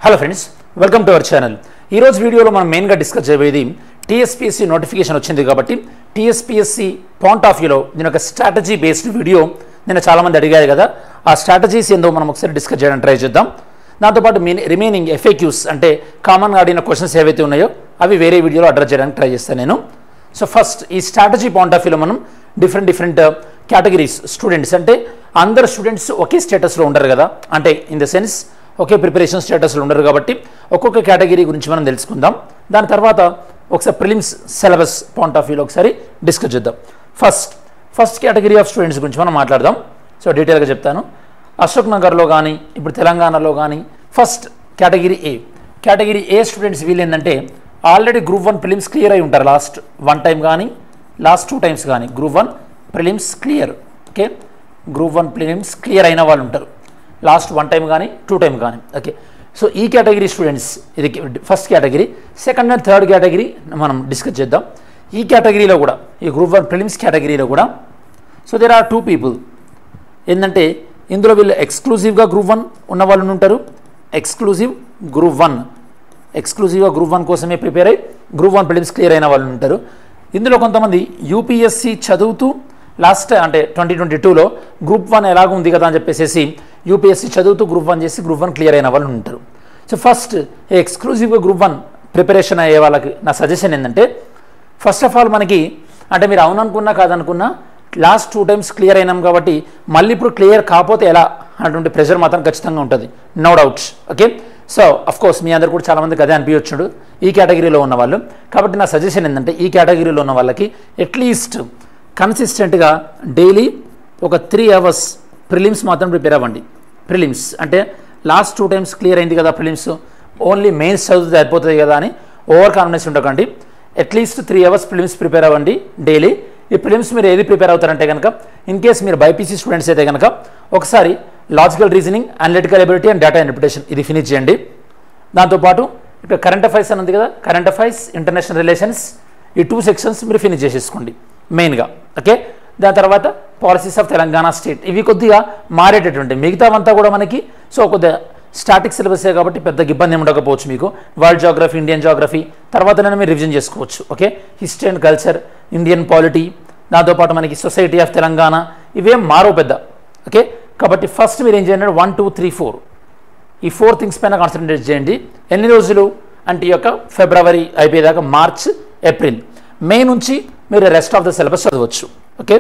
Hello friends, welcome to our channel. ఈరోజు వీడియోలో మనం మెయిన్గా డిస్కస్ చేయబోయేది టీఎస్పీఎస్సీ నోటిఫికేషన్ వచ్చింది కాబట్టి టీఎస్పీఎస్సీ పాయింట్ ఆఫ్ వ్యూలో నేను ఒక స్ట్రాటజీ బేస్డ్ వీడియో నిన్న చాలామంది అడిగారు కదా, ఆ స్ట్రాటజీస్ ఏందో మనం ఒకసారి డిస్కస్ చేయడానికి ట్రై చేద్దాం. దాంతోపాటు రిమైనింగ్ ఎఫ్ఏక్యూస్ అంటే కామన్గా అడిగిన క్వశ్చన్స్ ఏవైతే ఉన్నాయో అవి వేరే వీడియోలో అడ్రస్ చేయడానికి ట్రై చేస్తాను నేను. సో ఫస్ట్ ఈ స్ట్రాటజీ పాయింట్ ఆఫ్ వ్యూలో మనం డిఫరెంట్ కేటగిరీస్ స్టూడెంట్స్ అంటే అందరు స్టూడెంట్స్ ఒకే స్టేటస్లో ఉండరు కదా, అంటే in the sense okay preparation స్టేటస్లో ఉండరు కాబట్టి ఒక్కొక్క కేటగిరీ గురించి మనం తెలుసుకుందాం. దాని తర్వాత ఒకసారి ప్రిలిమ్స్ సిలబస్ పాయింట్ ఆఫ్ వ్యూలో ఒకసారి డిస్కస్ చేద్దాం. ఫస్ట్ కేటగిరీ ఆఫ్ స్టూడెంట్స్ గురించి మనం మాట్లాడదాం. సో డీటెయిల్గా చెప్తాను. అశోక్ నగర్లో కానీ ఇప్పుడు తెలంగాణలో కానీ ఫస్ట్ కేటగిరీ ఏ స్టూడెంట్స్ వీళ్ళు ఏంటంటే ఆల్రెడీ గ్రూప్ 1 ప్రిలిమ్స్ క్లియర్ అయి ఉంటారు. లాస్ట్ 1 టైం కానీ లాస్ట్ 2 టైమ్స్ కానీ group 1 prelims clear. Okay, group 1 prelims clear అయిన వాళ్ళు ఉంటారు లాస్ట్ 1 టైం కానీ 2 టైం కానీ. ఓకే, సో ఈ కేటగిరీ స్టూడెంట్స్ ఇది first category. Second and third category మనం డిస్కస్ చేద్దాం. ఈ కేటగిరీలో కూడా ఈ గ్రూప్ 1 ప్రిలిమ్స్ కేటగిరీలో కూడా సో దేర్ ఆర్ 2 పీపుల్ ఏంటంటే ఇందులో వీళ్ళు ఎక్స్క్లూజివ్గా గ్రూప్ 1 ఉన్న వాళ్ళు ఉంటారు. ఎక్స్క్లూజివ్గా గ్రూప్ 1 కోసమే ప్రిపేర్ అయ్యి గ్రూప్ 1 ప్రిలిమ్స్ క్లియర్ అయిన వాళ్ళు ఉంటారు. ఇందులో కొంతమంది యూపీఎస్సీ చదువుతూ లాస్ట్ అంటే 2022లో గ్రూప్ 1 ఎలాగ ఉంది కదా అని చెప్పేసి యూపీఎస్సీ చదువుతూ గ్రూప్ 1 చేసి గ్రూప్ 1 క్లియర్ అయిన వాళ్ళు ఉంటారు. సో ఫస్ట్ ఎక్స్క్లూజివ్గా గ్రూప్ 1 ప్రిపరేషన్ అయ్యే వాళ్ళకి నా సజెషన్ ఏంటంటే ఫస్ట్ ఆఫ్ ఆల్ మనకి అంటే మీరు అవుననుకున్నా కాదనుకున్నా లాస్ట్ 2 టైమ్స్ క్లియర్ అయినాం కాబట్టి మళ్ళీ ఇప్పుడు క్లియర్ కాకపోతే ఎలా అటువంటి ప్రెషర్ మాత్రం ఖచ్చితంగా ఉంటుంది, no doubts. Okay, so of course మీ అందరు కూడా చాలామందికి అదే అనిపించచ్చు ఈ కేటగిరీలో ఉన్న వాళ్ళు. కాబట్టి నా సజెషన్ ఏంటంటే ఈ కేటగిరీలో ఉన్న వాళ్ళకి అట్లీస్ట్ కన్సిస్టెంట్గా డైలీ ఒక 3 అవర్స్ ప్రిలిమ్స్ మాత్రం ప్రిపేర్ అవ్వండి. ప్రిలిమ్స్ అంటే లాస్ట్ 2 టైమ్స్ క్లియర్ అయింది కదా ప్రిలిమ్స్, ఓన్లీ మెయిన్స్ చదివితే అయిపోతుంది కదా అని ఓవర్ కాన్ఫిడెన్స్ ఉండకండి. అట్లీస్ట్ 3 అవర్స్ ప్రిలిమ్స్ ప్రిపేర్ అవ్వండి డైలీ. ఈ ప్రిలిమ్స్ మీరు ఏది ప్రిపేర్ అవుతారంటే కనుక ఇన్ కేస్ మీరు బైపీసీ స్టూడెంట్స్ అయితే కనుక ఒకసారి logical reasoning, analytical ability and data interpretation ఇది ఫినిష్ చేయండి. దాంతోపాటు ఇక్కడ కరెంట్ అఫైర్స్ అని ఉంది కదా, కరెంట్ అఫైర్స్, ఇంటర్నేషనల్ రిలేషన్స్ ఈ 2 సెక్షన్స్ మీరు ఫినిష్ చేసేసుకోండి మెయిన్గా. ఓకే, దాని తర్వాత పాలసీస్ ఆఫ్ తెలంగాణ స్టేట్ ఇవి కొద్దిగా మారేటటువంటి మిగతావంతా కూడా మనకి సో కొద్దిగా స్టాటిక్ సిలబసే కాబట్టి పెద్ద ఇబ్బంది ఉండకపోవచ్చు మీకు. వరల్డ్ జాగ్రఫీ, ఇండియన్ జాగ్రఫీ తర్వాతనే మీరు రివిజన్ చేసుకోవచ్చు. Okay, history and culture, Indian polity, దాంతోపాటు మనకి సొసైటీ ఆఫ్ తెలంగాణ ఇవేం మారో పెద్ద. ఓకే, కాబట్టి ఫస్ట్ మీరు ఏం చేయండి 1, 2, 3, 4 ఈ 4 థింగ్స్ పైన కాన్సన్ట్రేట్ చేయండి. ఎన్ని రోజులు అంటే ఈ యొక్క ఫిబ్రవరి అయిపోయేదాకా మార్చ్, ఏప్రిల్, మే నుంచి మీరు రెస్ట్ ఆఫ్ ద సిలబస్ చదవచ్చు. ఓకే,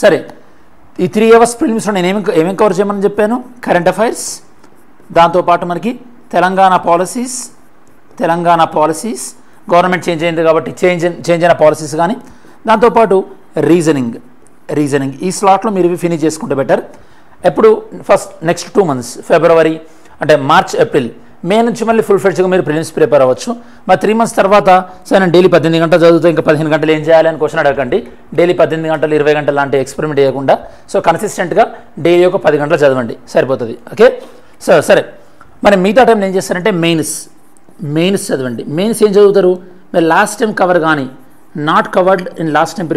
సరే ఈ 3 అవర్స్ ప్రిలిమ్స్లో నేను ఏమేమి కవర్ చేయమని చెప్పాను? కరెంట్ అఫైర్స్, దాంతోపాటు మనకి తెలంగాణ పాలసీస్ గవర్నమెంట్ చేంజ్ అయింది కాబట్టి చేంజ్ అయిన పాలసీస్ కానీ, దాంతోపాటు రీజనింగ్ ఈ స్లాట్లో మీరు ఇవి ఫినిష్ చేసుకుంటే బెటర్. ఎప్పుడు ఫస్ట్ నెక్స్ట్ 2 మంత్స్ ఫిబ్రవరి అంటే మార్చ్, ఏప్రిల్, మే నుంచి మళ్ళీ ఫుల్ ఫ్లెడ్జ్గా మీరు ప్రిలిమ్స్ ప్రిపేర్ అవ్వచ్చు. మరి 3 మంత్స్ తర్వాత సరే నేను డైలీ 18 గంటలు చదువుతూ ఇంకా 15 గంటలు ఏం చేయాలి అని క్వశ్చన్ అడగండి. డైలీ 18 గంటలు 20 గంటలు లాంటి ఎక్స్పెరిమెంట్ చేయకుండా సో కన్సిస్టెంట్గా డైలీ ఒక 10 గంటలు చదవండి సరిపోతుంది. ఓకే, సో సరే మరి మిగతా టైం ఏం చేస్తారంటే మెయిన్స్ చదవండి. మెయిన్స్ ఏం చదువుతారు? మీరు లాస్ట్ టైం కవర్ కానీ not covered in last time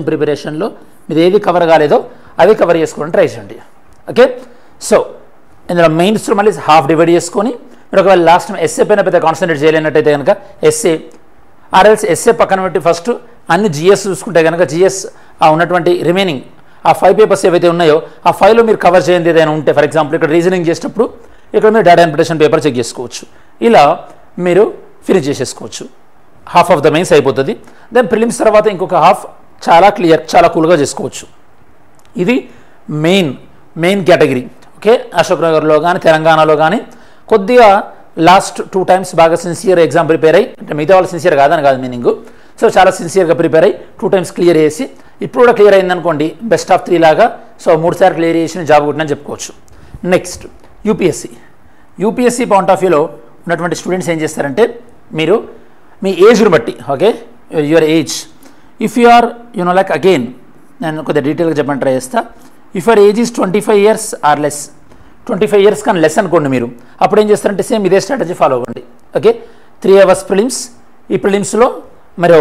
ప్రిపరేషన్లో మీరు ఏది కవర్ కాలేదో అవి కవర్ చేసుకోవడానికి ట్రై చేయండి. ఓకే, సో ఇందులో మెయిన్స్లో మళ్ళీ హాఫ్ డివైడ్ చేసుకొని మీరు ఒకవేళ లాస్ట్ టైం ఎస్ఏ పైన పెద్ద కాన్సన్ట్రేట్ చేయలేనట్టయితే కనుక ఎస్ఏ పక్కన పెట్టి ఫస్ట్ అన్ని జిఎస్ చూసుకుంటే కనుక జిఎస్ ఉన్నటువంటి రిమైనింగ్ ఆ 5 పేపర్స్ ఏవైతే ఉన్నాయో ఆ 5లో మీరు కవర్ చేయండి ఏదైనా ఉంటే. ఫర్ ఎగ్జాంపుల్ ఇక్కడ రీజనింగ్ చేసేటప్పుడు ఇక్కడ మీరు డేటా ఇంటర్ప్రిటేషన్ పేపర్ చెక్ చేసుకోవచ్చు. ఇలా మీరు ఫినిష్ చేసేసుకోవచ్చు. హాఫ్ ఆఫ్ ద మెయిన్స్ అయిపోతుంది. దెన్ ప్రిలిమ్స్ తర్వాత ఇంకొక హాఫ్ చాలా కూల్గా చేసుకోవచ్చు. ఇది మెయిన్ కేటగిరీ. ఓకే, అశోక్ నగర్లో కానీ తెలంగాణలో కానీ కొద్దిగా లాస్ట్ 2 టైమ్స్ బాగా సిన్సియర్ ఎగ్జామ్ ప్రిపేర్ అయ్యి అంటే మిగతా వాళ్ళు సిన్సియర్ కాదని కాదు మీనింగ్. సో చాలా సిన్సియర్గా ప్రిపేర్ అయ్యి 2 టైమ్స్ క్లియర్ చేసి ఇప్పుడు కూడా క్లియర్ అయిందనుకోండి బెస్ట్ ఆఫ్ 3 లాగా. సో 3 సార్లు క్లియర్ చేసి జాబ్ కొట్టినని చెప్పుకోవచ్చు. నెక్స్ట్ యూపీఎస్సీ పాయింట్ ఆఫ్ వ్యూలో ఉన్నటువంటి స్టూడెంట్స్ ఏం చేస్తారంటే మీరు మీ ఏజ్ను బట్టి okay your age if you are like again నేను కొద్దిగా డీటెయిల్గా చెప్పని ట్రై చేస్తా. If your age is 25 years or less, 25 years కానీ లెస్ అనుకోండి మీరు, అప్పుడు ఏం చేస్తారంటే సేమ్ ఇదే స్ట్రాటజీ ఫాలో అవ్వండి. Okay, 3 hours prelims. ఈ ప్రిలిమ్స్లో మరి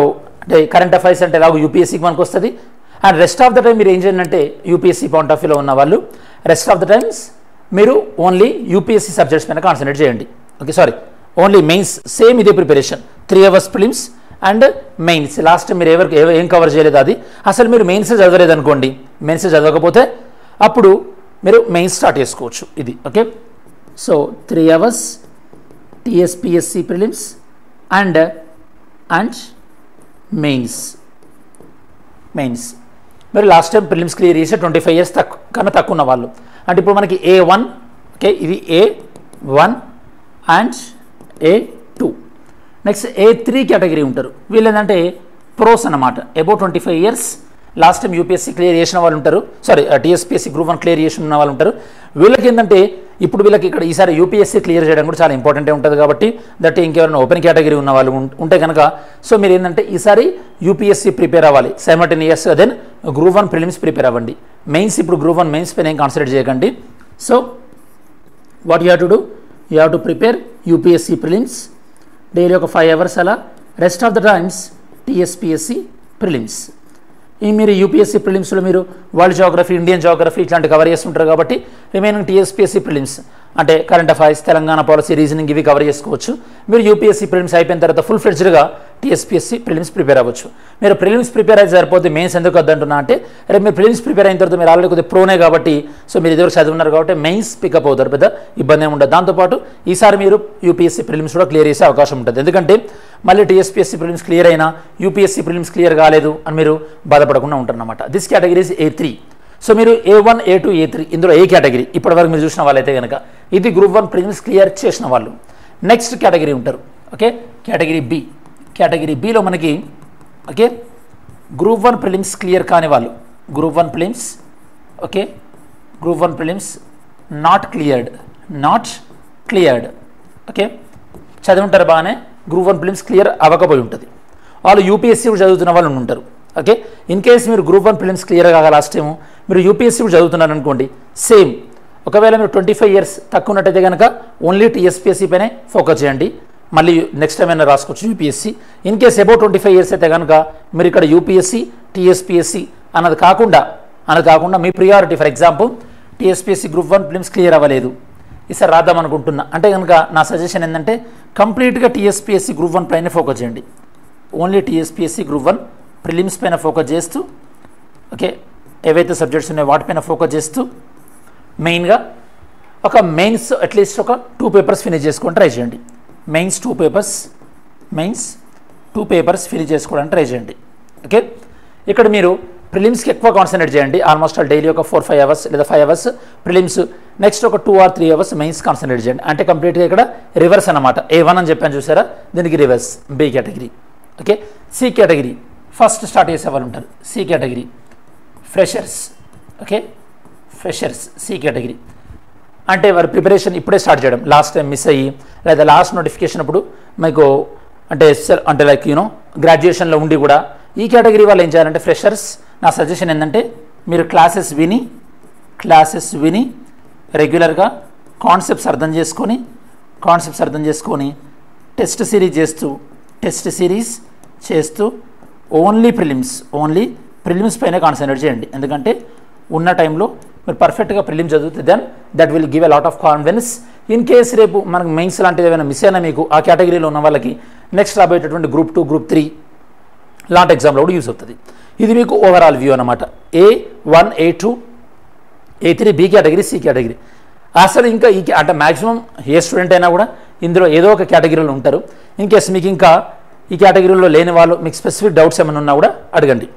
అంటే కరెంట్ అఫైర్స్ అంటే ఎలాగో యూపీఎస్సీకి మనకు వస్తుంది, and rest of the time మీరు ఏం చేయండి అంటే యూపీఎస్సీ పాయింట్ ఆఫ్ వ్యూలో ఉన్న వాళ్ళు రెస్ట్ ఆఫ్ ద టైమ్స్ మీరు ఓన్లీ యూపీఎస్సీ సబ్జెక్ట్స్ పైన కాన్సన్ట్రేట్ చేయండి. Okay, sorry, only mains same ఇదే preparation 3 hours prelims and mains. Last మీరు ఏం కవర్ చేయలేదు అది అసలు మీరు మెయిన్స్ చదవలేదు అనుకోండి, మెయిన్స్ చదవకపోతే అప్పుడు మీరు మెయిన్స్ స్టార్ట్ చేసుకోవచ్చు ఇది. Okay, so 3 hours TSPSC prelims and mains. మీరు లాస్ట్ టైం ప్రిలిమ్స్ క్లియర్ చేసి 25 years కన్నా తక్కువ ఉన్న వాళ్ళు అంటే ఇప్పుడు మనకి A1, ఓకే, ఇది A1 and A2. Next A3 category ఉంటారు. వీళ్ళు ఏంటంటే ప్రోస్ అన్నమాట, about 25 years last time UPSC clear చేసిన వాళ్ళు ఉంటారు, సారీ టీఎస్పీఎస్సీ గ్రూప్ 1 క్లియర్ చేసిన వాళ్ళు ఉంటారు. వీళ్ళకి ఏంటంటే ఇప్పుడు వీళ్ళకి ఇక్కడ ఈసారి యూపీఎస్సీ క్లియర్ చేయడం కూడా చాలా ఇంపార్టెంటే ఉంటుంది కాబట్టి దట్ ఇంకెవరైనా ఓపెన్ కేటగిరీ ఉన్న వాళ్ళు ఉంటే కనుక సో మీరు ఏంటంటే ఈసారి యూపీఎస్సీ ప్రిపేర్ అవ్వాలి సైమల్టేనియస్గా, దెన్ గ్రూప్ 1 ప్రిలిమ్స్ ప్రిపేర్ అవ్వండి. మెయిన్స్ ఇప్పుడు గ్రూప్ 1 మెయిన్స్ పైన ఏం కాన్సన్ట్రేట్ చేయకండి. So what you have to do, you have to prepare UPSC prelims daily ఒక 5 hours అలా, rest of the times TSPSC prelims. ఈ మీరు యూపీఎస్సీ ప్రిలిమ్స్లో మీరు వరల్డ్ జోగ్రఫీ, ఇండియన్ జోగ్రఫీ ఇట్లాంటి కవర్ చేస్తుంటారు కాబట్టి రిమైనింగ్ టీఎస్పీఎస్సీ ప్రిలిమ్స్ అంటే current affairs, Telangana policy, reasoning ఇవి కవర్ చేసుకోవచ్చు. మీరు యూపీఎస్సీ ప్రిలిమ్స్ అయిపోయిన తర్వాత ఫుల్ ఫ్లెడ్జ్డ్గా టీఎస్పీఎస్సీ ప్రిలిమ్స్ ప్రిపేర్ అవ్వచ్చు. మీరు ప్రిలిమ్స్ ప్రిపేర్ అయితే సరిపోతే మెయిన్స్ ఎందుకు వద్దంటున్నా అంటే రేపు మీరు ప్రిలిమ్స్ ప్రిపేర్ అయిన తర్వాత మీరు ఆల్రెడీ కొద్దిగా ప్రోనే కాబట్టి సో మీరు ఇదివరకు చదువున్నారు కాబట్టి మెయిన్స్ పికప్ అవుతారు, పెద్ద ఇబ్బంది ఏమి ఉండదు. దాంతోపాటు ఈసారి మీరు యూపీఎస్సీ ప్రిలిమ్స్ కూడా క్లియర్ చేసే అవకాశం ఉంటుంది. ఎందుకంటే మళ్ళీ టీఎస్పీఎస్సీ ప్రిలిమ్స్ క్లియర్ అయినా యూపీఎస్సీ ప్రిలిమ్స్ క్లియర్ కాలేదు అని మీరు బాధపడకుండా ఉంటారన్నమాట. This categories A3. సో మీరు A1, A2, A3 ఇందులో ఏ కేటగిరీ ఇప్పటివరకు మీరు చూసిన వాళ్ళైతే కనుక ఇది గ్రూప్ 1 ప్రిలిమ్స్ క్లియర్ చేసిన వాళ్ళు. నెక్స్ట్ కేటగిరీ ఉంటారు, ఓకే, కేటగిరీ బి. కేటగిరీ బిలో మనకి ఓకే గ్రూప్ 1 ప్రిలిమ్స్ క్లియర్ కాని వాళ్ళు, group 1 prelims, okay, group 1 prelims not cleared, okay, చదివి బాగానే గ్రూప్ 1 ప్రిలిమ్స్ క్లియర్ అవ్వకపోయి ఉంటుంది. వాళ్ళు యూపీఎస్సీ కూడా చదువుతున్న వాళ్ళు ఉంటారు. ఓకే, ఇన్ కేస్ మీరు గ్రూప్ 1 ప్రిలిమ్స్ క్లియర్ కాగా లాస్ట్ టైము మీరు యూపీఎస్సీ కూడా చదువుతున్నారు అనుకోండి, సేమ్ ఒకవేళ మీరు 25 years తక్కువ ఉన్నట్టయితే కనుక ఓన్లీ టీఎస్పీఎస్సీ పైనే ఫోకస్ చేయండి. మళ్ళీ నెక్స్ట్ టైం అయినా రాసుకోవచ్చు UPSC. In case about 25 years అయితే కనుక మీరు ఇక్కడ యూపీఎస్సీ, టీఎస్పీఎస్సీ అన్నది కాకుండా మీ priority, for example TSPSC group 1 prelims clear అవ్వలేదు, ఈసారి రాద్దాం అనుకుంటున్నా అంటే కనుక నా సజెషన్ ఏంటంటే కంప్లీట్గా టీఎస్పీఎస్సీ గ్రూప్ 1 పైన ఫోకస్ చేయండి. ఓన్లీ టీఎస్పీఎస్సీ గ్రూప్ 1 ప్రిలిమ్స్ పైన ఫోకస్ చేస్తూ, ఓకే, ఏవైతే సబ్జెక్ట్స్ ఉన్నాయో వాటిపైన ఫోకస్ చేస్తూ మెయిన్గా ఒక మెయిన్స్ అట్లీస్ట్ ఒక 2 papers ఫినిష్ చేసుకొని ట్రై చేయండి. మెయిన్స్ 2 papers ఫినిష్ చేసుకోవడానికి ట్రై చేయండి. ఓకే, ఇక్కడ మీరు ప్రిలిమ్స్కి ఎక్కువ కాన్సన్ట్రేట్ చేయండి. ఆల్మోస్ట్ డైలీ ఒక 4-5 hours లేదా 5 hours ప్రిలిమ్స్, నెక్స్ట్ ఒక 2 or 3 hours మెయిన్స్ కాన్సన్ట్రేట్ చేయండి. అంటే కంప్లీట్గా ఇక్కడ రివర్స్ అన్నమాట. A1 అని చెప్పాను చూసారా, దీనికి reverse B category. Okay, C category first start చేసే వాళ్ళు ఉంటారు. C category freshers, okay, freshers C category అంటే వారి ప్రిపరేషన్ ఇప్పుడే స్టార్ట్ చేయడం, లాస్ట్ టైం మిస్ అయ్యి లేదా లాస్ట్ నోటిఫికేషన్ అప్పుడు మీకు అంటే లైక్ గ్రాడ్యుయేషన్లో ఉండి కూడా ఈ కేటగిరీ వాళ్ళు ఏం చేయాలంటే ఫ్రెషర్స్ నా సజెషన్ ఏంటంటే మీరు క్లాసెస్ విని రెగ్యులర్గా కాన్సెప్ట్స్ అర్థం చేసుకొని టెస్ట్ సిరీస్ చేస్తూ ఓన్లీ ప్రిలిమ్స్ పైన కాన్సన్ట్రేట్ చేయండి. ఎందుకంటే ఉన్న టైంలో మీరు పర్ఫెక్ట్గా ప్రిలిమ్స్ చదివితే then that will give a lot of confidence. In case రేపు మనకు మెయిన్స్ లాంటిది ఏమైనా మిస్ అయినా మీకు ఆ కేటగిరీలో ఉన్న వాళ్ళకి నెక్స్ట్ రాబోయేటటువంటి గ్రూప్ 2, గ్రూప్ 3 లాంటి ఎగ్జామ్లో కూడా యూజ్ అవుతుంది. ఇది మీకు ఓవరాల్ వ్యూ అనమాట. A1, A2, A3 B category, C category. అసలు ఇంకా అంటే మ్యాక్సిమం ఏ స్టూడెంట్ అయినా కూడా ఇందులో ఏదో ఒక కేటగిరీలో ఉంటారు. ఇన్ కేస్ మీకు ఇంకా ఈ కేటగిరీలో లేని వాళ్ళు మీకు స్పెసిఫిక్ డౌట్స్ ఏమైనా ఉన్నా కూడా అడగండి.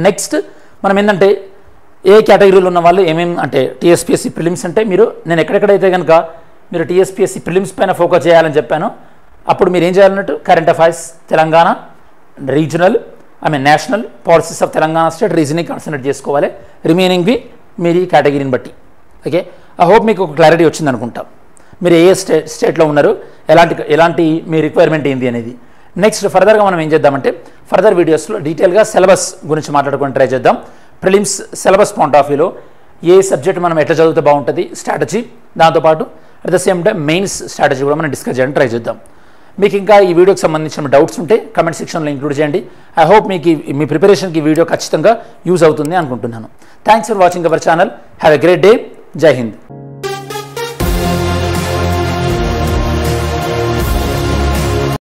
నెక్స్ట్ మనం ఏంటంటే ఏ కేటగిరీలో ఉన్న వాళ్ళు ఏమేమి అంటే టీఎస్పీఎస్సీ ప్రిలిమ్స్ అంటే నేను ఎక్కడెక్కడైతే కనుక మీరు టీఎస్పీఎస్సీ ప్రిలిమ్స్ పైన ఫోకస్ చేయాలని చెప్పాను అప్పుడు మీరు ఏం చేయాలన్నట్టు current affairs, Telangana, regional national policies of Telangana state, reasoning concentrate చేసుకోవాలి. రిమైనింగ్వి మీరు ఈ కేటగిరీని బట్టి. ఓకే, ఐ హోప్ మీకు ఒక క్లారిటీ వచ్చింది అనుకుంటా. మీరు ఏ స్టేట్లో ఉన్నారు, ఎలాంటి మీ రిక్వైర్మెంట్ ఏంది అనేది. నెక్స్ట్ ఫర్దర్గా మనం ఏం చేద్దామంటే ఫర్దర్ వీడియోస్లో డీటెయిల్గా సిలబస్ గురించి మాట్లాడుకొని ట్రై చేద్దాం. ప్రిలిమ్స్ సిలబస్ పాయింట్ ఆఫ్ వ్యూలో ఏ సబ్జెక్ట్ మనం ఎట్లా చదివితే బాగుంటుంది, స్ట్రాటజీ, దాంతోపాటు at the same time mains strategy కూడా మనం డిస్కస్ చేయడానికి ట్రై చేద్దాం. మీకు ఇంకా ఈ వీడియోకి సంబంధించిన డౌట్స్ ఉంటే కమెంట్ సెక్షన్లో ఇంక్లూడ్ చేయండి. ఐ హోప్ మీకు మీ ప్రిపరేషన్కి ఈ వీడియో ఖచ్చితంగా యూజ్ అవుతుంది అనుకుంటున్నాను. Thanks for watching our channel. Have a great day. జై హింద్.